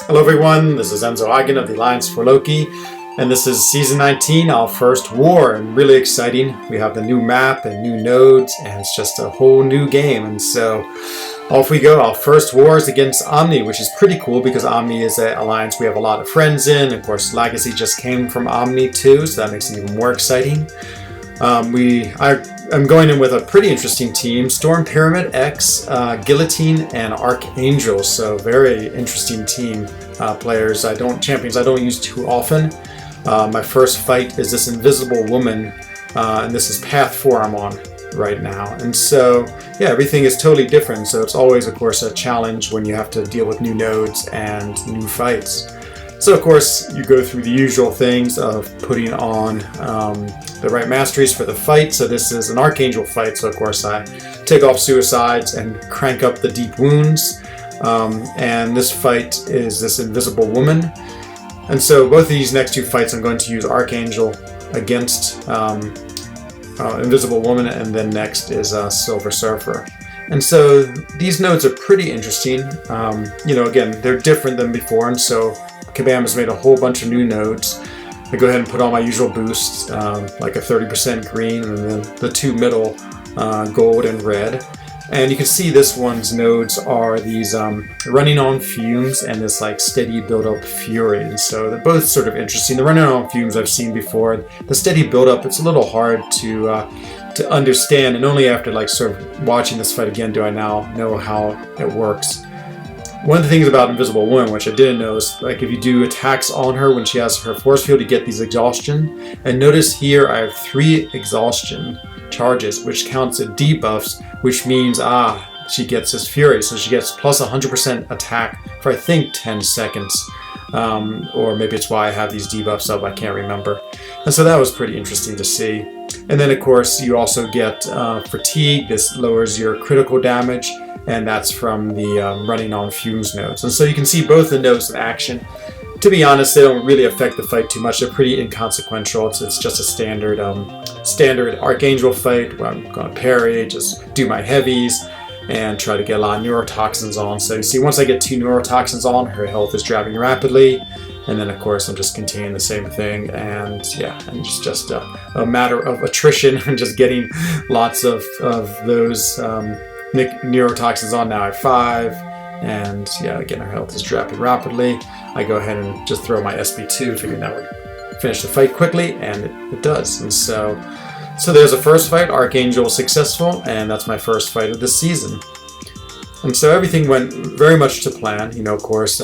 Hello everyone, this is Enzo Eigen of the Alliance for Loki, and this is Season 19, our first war, and really exciting. We have the new map and new nodes, and it's just a whole new game, and so off we go. Our first war is against Omni, which is pretty cool because Omni is an alliance we have a lot of friends in. Of course, Legacy just came from Omni too, so that makes it even more exciting. I'm going in with a pretty interesting team: Storm Pyramid X, Guillotine, and Archangel. So very interesting team players. Champions I don't use too often. My first fight is this Invisible Woman, and this is Path 4 I'm on right now. And so yeah, everything is totally different. So it's always, of course, a challenge when you have to deal with new nodes and new fights. So of course you go through the usual things of putting on the right masteries for the fight. So this is an Archangel fight, so of course I take off suicides and crank up the deep wounds. And this fight is this Invisible Woman. And so both of these next two fights I'm going to use Archangel against Invisible Woman, and then next is Silver Surfer. And so these nodes are pretty interesting. Again, they're different than before, and so Kabam has made a whole bunch of new nodes. I go ahead and put on my usual boosts, like a 30% green, and then the two middle, gold and red. And you can see this one's nodes are these running on fumes and this like steady build-up fury. And so they're both sort of interesting. The running on fumes I've seen before. The steady build-up, it's a little hard to understand, and only after like sort of watching this fight again do I now know how it works. One of the things about Invisible Woman, which I didn't know, is like if you do attacks on her when she has her force field, you get these exhaustion. And notice here I have 3 exhaustion charges, which counts as debuffs, which means she gets this fury. So she gets plus 100% attack for I think 10 seconds. Or maybe it's why I have these debuffs up, I can't remember. And so that was pretty interesting to see. And then of course you also get fatigue. This lowers your critical damage, and that's from the running on fumes nodes. And so you can see both the nodes in action. To be honest, they don't really affect the fight too much. They're pretty inconsequential. It's just a standard Archangel fight where I'm going to parry, just do my heavies, and try to get a lot of neurotoxins on. So you see, once I get 2 neurotoxins on, her health is dropping rapidly. And then of course I'm just continuing the same thing, and yeah, and it's just a matter of attrition and just getting lots of those neurotoxins on. Now I have 5, and yeah, again, her health is dropping rapidly. I go ahead and just throw my SB2, figuring that would finish the fight quickly, and it does. And so there's a first fight, Archangel successful, and that's my first fight of the season. And so everything went very much to plan. Of course,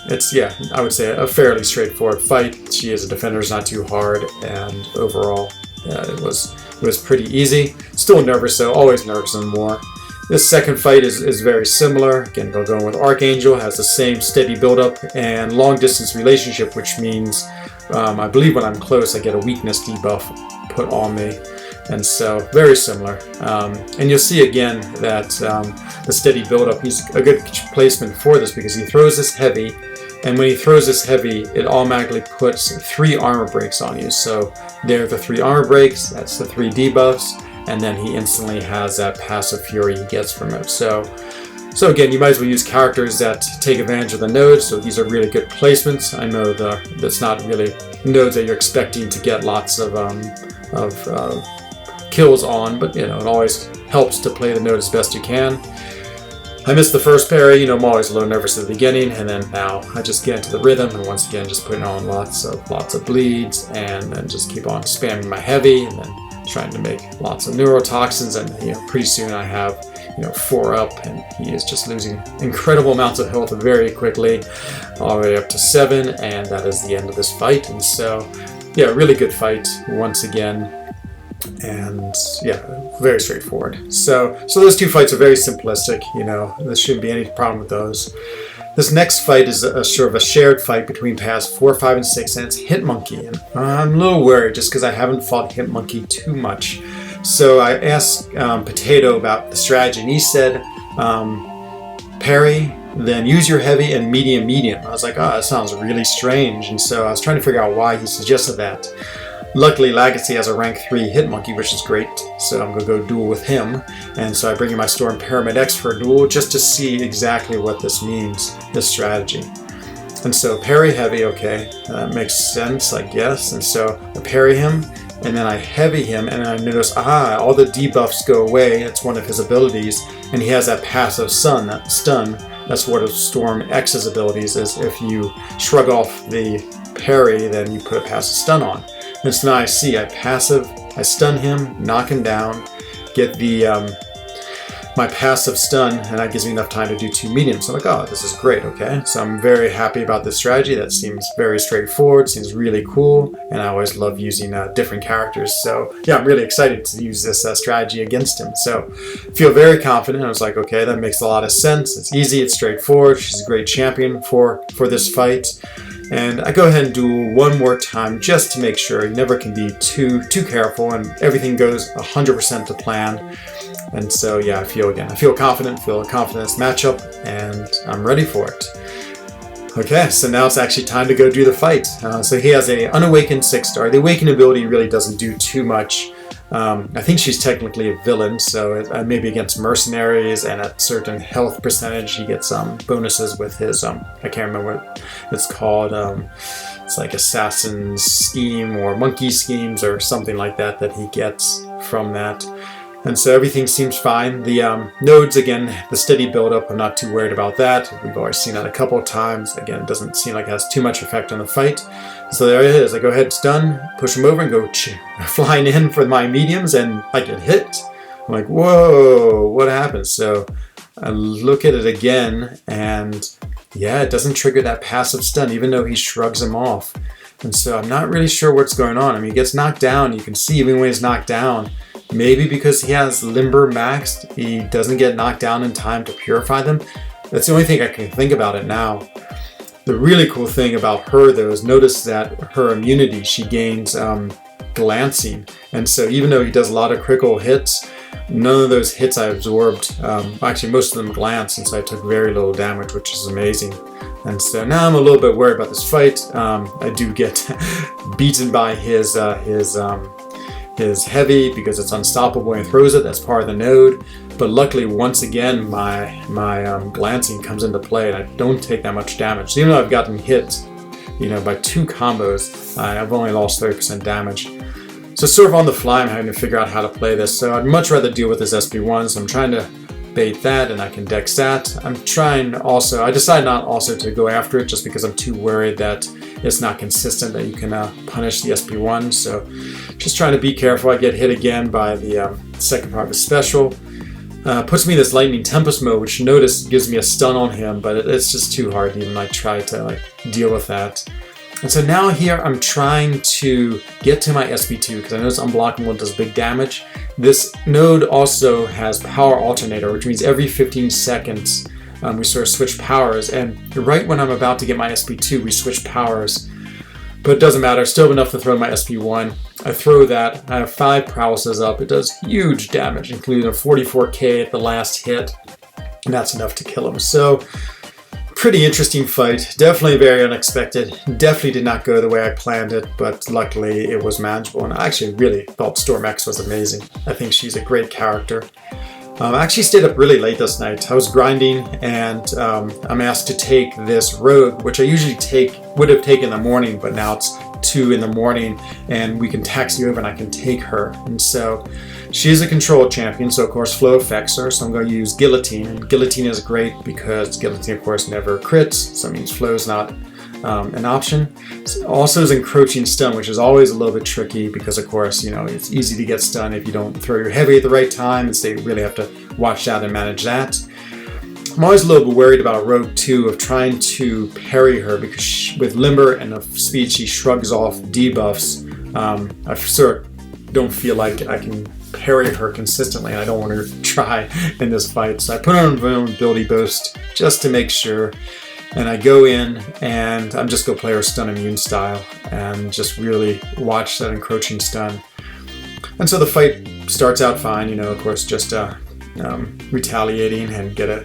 it's, I would say a fairly straightforward fight. She is a defender, it's not too hard, and overall, it was pretty easy. Still nervous though, always nervous and more. This second fight is very similar. Again, going with Archangel, has the same steady build-up and long-distance relationship, which means I believe when I'm close, I get a weakness debuff put on me. And so, very similar. And you'll see again that the steady build-up, he's a good placement for this because he throws this heavy, and when he throws this heavy, it automatically puts 3 armor breaks on you. So there are the 3 armor breaks, that's the 3 debuffs, and then he instantly has that passive fury he gets from it. So again, you might as well use characters that take advantage of the nodes. So these are really good placements. I know that's not really nodes that you're expecting to get lots of kills on, but it always helps to play the node as best you can. I missed the first parry. I'm always a little nervous at the beginning, and then now I just get into the rhythm, and once again just putting on lots of bleeds, and then just keep on spamming my heavy, and then trying to make lots of neurotoxins, and pretty soon I have 4 up, and he is just losing incredible amounts of health very quickly, all the way up to 7, and that is the end of this fight. And so yeah, really good fight once again, and yeah, very straightforward. So those 2 fights are very simplistic. There shouldn't be any problem with those. This next fight is a sort of a shared fight between paths 4, 5, and 6, and it's Hitmonkey. And I'm a little worried just because I haven't fought Hitmonkey too much. So I asked Potato about the strategy, and he said, parry, then use your heavy and medium. I was like, that sounds really strange. And so I was trying to figure out why he suggested that. Luckily, Legacy has a rank 3 Hitmonkey, which is great, so I'm going to go duel with him. And so I bring in my Storm Pyramid X for a duel just to see exactly what this means, this strategy. And so parry heavy, okay, that makes sense, I guess. And so I parry him, and then I heavy him, and I notice, all the debuffs go away. It's one of his abilities, and he has that passive stun. That's one of Storm X's abilities, is if you shrug off the parry, then you put a passive stun on. And so now I see, I stun him, knock him down, get the my passive stun, and that gives me enough time to do 2 mediums. So I'm like, oh, this is great, okay? So I'm very happy about this strategy. That seems very straightforward, seems really cool, and I always love using different characters. So yeah, I'm really excited to use this strategy against him. So I feel very confident. I was like, okay, that makes a lot of sense. It's easy, it's straightforward. She's a great champion for this fight. And I go ahead and do one more time just to make sure. You never can be too careful, and everything goes 100% to plan. And so yeah, I feel confident, feel confident in this matchup, and I'm ready for it. Okay, so now it's actually time to go do the fight. So he has a unawakened 6-star. The awaken ability really doesn't do too much. I think she's technically a villain, so maybe against mercenaries and at certain health percentage he gets bonuses with his, I can't remember what it's called. It's like Assassin's Scheme or Monkey Schemes or something like that he gets from that. And so everything seems fine. The nodes, again, the steady build-up, I'm not too worried about that. We've already seen that a couple of times. Again, it doesn't seem like it has too much effect on the fight. So there it is. I go ahead, stun, push him over, and go flying in for my mediums, and I get hit. I'm like, whoa, what happened? So I look at it again, and yeah, it doesn't trigger that passive stun, even though he shrugs him off. And so I'm not really sure what's going on. I mean, he gets knocked down. You can see even when he's knocked down, maybe because he has Limber maxed, he doesn't get knocked down in time to purify them. That's the only thing I can think about it now. The really cool thing about her, though, is notice that her immunity, she gains glancing. And so even though he does a lot of critical hits, none of those hits I absorbed. Actually, most of them glance, and so I took very little damage, which is amazing. And so now I'm a little bit worried about this fight. I do get beaten by his heavy because it's unstoppable and he throws it. That's part of the node. But luckily, once again, my glancing comes into play, and I don't take that much damage. So even though I've gotten hit, by 2 combos, I've only lost 30% damage. So sort of on the fly, I'm having to figure out how to play this. So I'd much rather deal with this SP1. So I'm trying to bait that, and I can dex that. I decide not also to go after it just because I'm too worried that it's not consistent, that you can punish the SP1. So just trying to be careful. I get hit again by the second part of the special. Puts me in this Lightning Tempest mode, which notice gives me a stun on him, but it's just too hard to even try to deal with that. And so now here I'm trying to get to my SP2 because I know it's unblockable and does big damage. This node also has power alternator, which means every 15 seconds we sort of switch powers. And right when I'm about to get my SP2, we switch powers. But it doesn't matter, still have enough to throw my SP1. I throw that, I have 5 paralysis up. It does huge damage, including a 44k at the last hit. And that's enough to kill him. So pretty interesting fight, definitely very unexpected, definitely did not go the way I planned it, but luckily it was manageable, and I actually really thought Storm X was amazing. I think she's a great character. I actually stayed up really late this night. I was grinding, and I'm asked to take this rogue, which I usually would have taken in the morning, but now it's 2 in the morning, and we can taxi over and I can take her. And so she's a control champion, so of course flow affects her, so I'm going to use Guillotine. And Guillotine is great because Guillotine of course never crits, so it means flow is not an option. Also is encroaching stun, which is always a little bit tricky because of course, it's easy to get stunned if you don't throw your heavy at the right time, and so you really have to watch that and manage that. I'm always a little bit worried about Rogue 2 of trying to parry her because with Limber and the speed she shrugs off debuffs, I sort of don't feel like I can parry her consistently, and I don't want to try in this fight. So I put on vulnerability boost just to make sure, and I go in and I'm just going to play her stun immune style and just really watch that encroaching stun. And so the fight starts out fine, of course, just retaliating and get a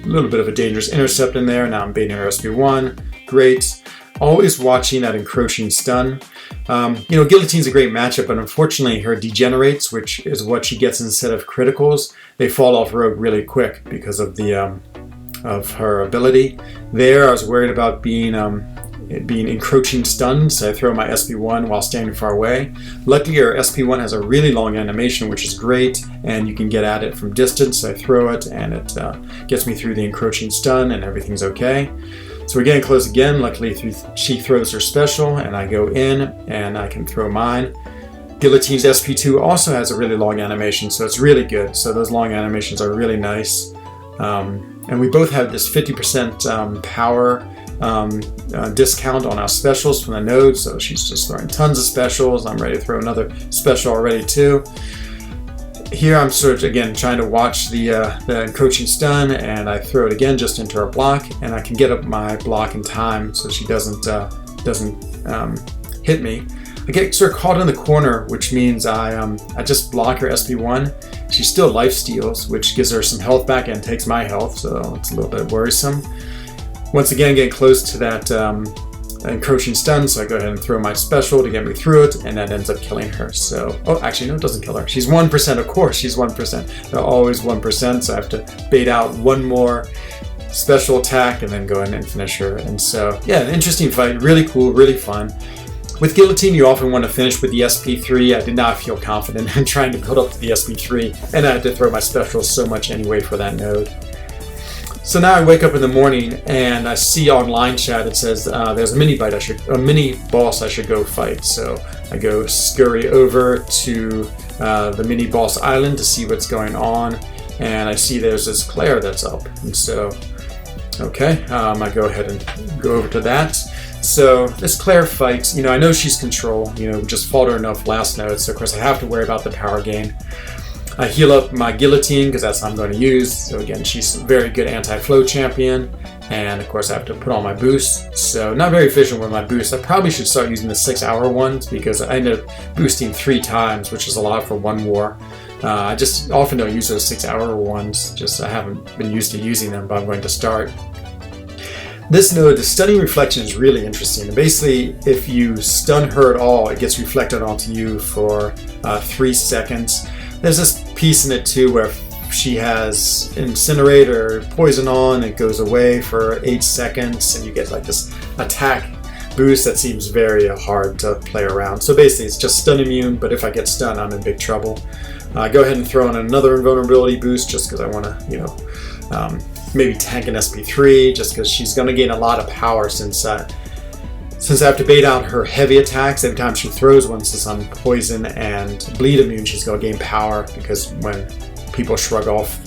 little bit of a dangerous intercept in there. Now I'm baiting her SP1. Great. Always watching that encroaching stun. Guillotine's a great matchup, but unfortunately her degenerates, which is what she gets instead of criticals, they fall off Rogue really quick because of the of her ability. There, I was worried about being encroaching stunned, so I throw my SP1 while standing far away. Luckily, our SP1 has a really long animation, which is great, and you can get at it from distance. So I throw it, and it gets me through the encroaching stun, and everything's okay. So we're getting close again. Luckily, she throws her special, and I go in, and I can throw mine. Guillotine's SP2 also has a really long animation, so it's really good. So those long animations are really nice. And we both have this 50% power discount on our specials from the node, so she's just throwing tons of specials. I'm ready to throw another special already too. Here I'm sort of again trying to watch the encroaching stun, and I throw it again just into her block, and I can get up my block in time so she doesn't hit me. I get sort of caught in the corner, which means I just block her SP1. She still life steals, which gives her some health back and takes my health, so it's a little bit worrisome. Once again, getting close to that encroaching stun, so I go ahead and throw my special to get me through it, and that ends up killing her. So, oh, actually, no, it doesn't kill her. She's 1%, of course, she's 1%. They're always 1%, so I have to bait out one more special attack and then go in and finish her. And so, yeah, an interesting fight, really cool, really fun. With Guillotine, you often want to finish with the SP3. I did not feel confident in trying to build up to the SP3, and I had to throw my specials so much anyway for that node. So now I wake up in the morning and I see online chat it says there's a mini boss I should go fight. So I go scurry over to the mini boss island to see what's going on, and I see there's this Claire that's up, and so okay, I go ahead and go over to that. So this Claire fight, I know she's control, just fought her enough last node, so of course I have to worry about the power gain. I heal up my Guillotine because that's what I'm going to use. So again, she's a very good anti-flow champion, and of course I have to put on my boost. So not very efficient with my boost. I probably should start using the 6-hour ones because I ended up boosting 3 times, which is a lot for one war. I just often don't use those 6-hour ones, just I haven't been used to using them, but I'm going to start. This node, the stunning reflection is really interesting. Basically, if you stun her at all, it gets reflected onto you for 3 seconds. There's this piece in it too where she has Incinerate or Poison on, it goes away for 8 seconds, and you get like this attack boost that seems very hard to play around. So basically, it's just stun immune, but if I get stunned, I'm in big trouble. Go ahead and throw in another invulnerability boost just because I want to, maybe tank an SP3 just because she's going to gain a lot of power since I have to bait out her heavy attacks. Every time she throws one, since I'm poison and bleed immune, she's going to gain power because when people shrug off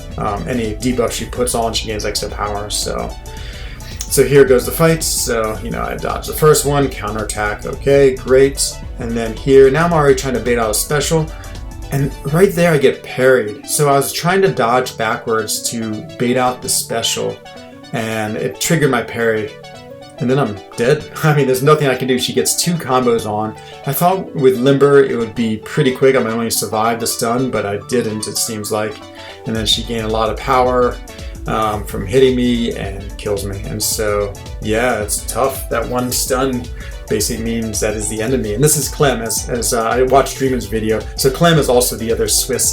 any debuff she puts on, she gains extra power. So here goes the fight. So, I dodge the first one, counterattack, okay, great. And then here, now I'm already trying to bait out a special. And right there I get parried. So I was trying to dodge backwards to bait out the special, and it triggered my parry. And then I'm dead. I mean, there's nothing I can do. She gets 2 combos on. I thought with Limber it would be pretty quick. I might only survive the stun, but I didn't, it seems like. And then she gained a lot of power from hitting me and kills me. And so, yeah, it's tough. That one stun basically means that is the end of me. And this is Clem, as I watched Dreamer's video. So Clem is also the other Swiss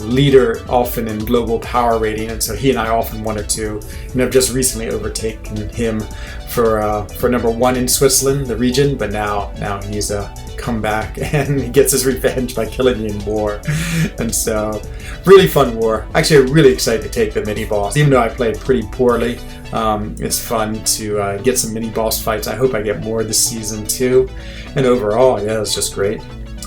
leader, often in global power rating, and so he and I often wanted to, and I've just recently overtaken him for number 1 in Switzerland, the region. But now he's come back and he gets his revenge by killing me in war. And so, really fun war. Actually, I'm really excited to take the mini boss, even though I played pretty poorly. It's fun to get some mini boss fights. I hope I get more this season too. And overall, yeah, it's just great.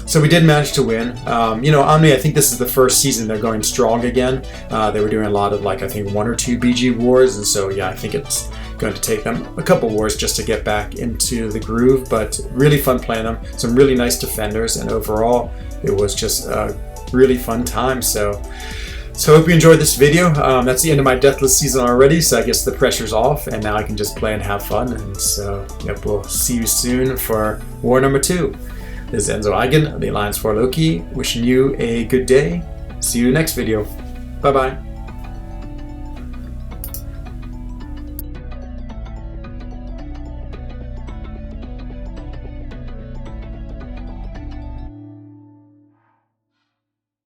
So we did manage to win. Omni, I think this is the first season they're going strong again. They were doing a lot of I think 1 or 2 BG wars, and so yeah, I think it's going to take them a couple wars just to get back into the groove, but really fun playing them. Some really nice defenders, and overall, it was just a really fun time. So I hope you enjoyed this video. That's the end of my Deathless season already, so I guess the pressure's off, and now I can just play and have fun. And so, yep, we'll see you soon for war number 2. This is Enzo Eigen of the Alliance for Loki, wishing you a good day. See you next video. Bye-bye.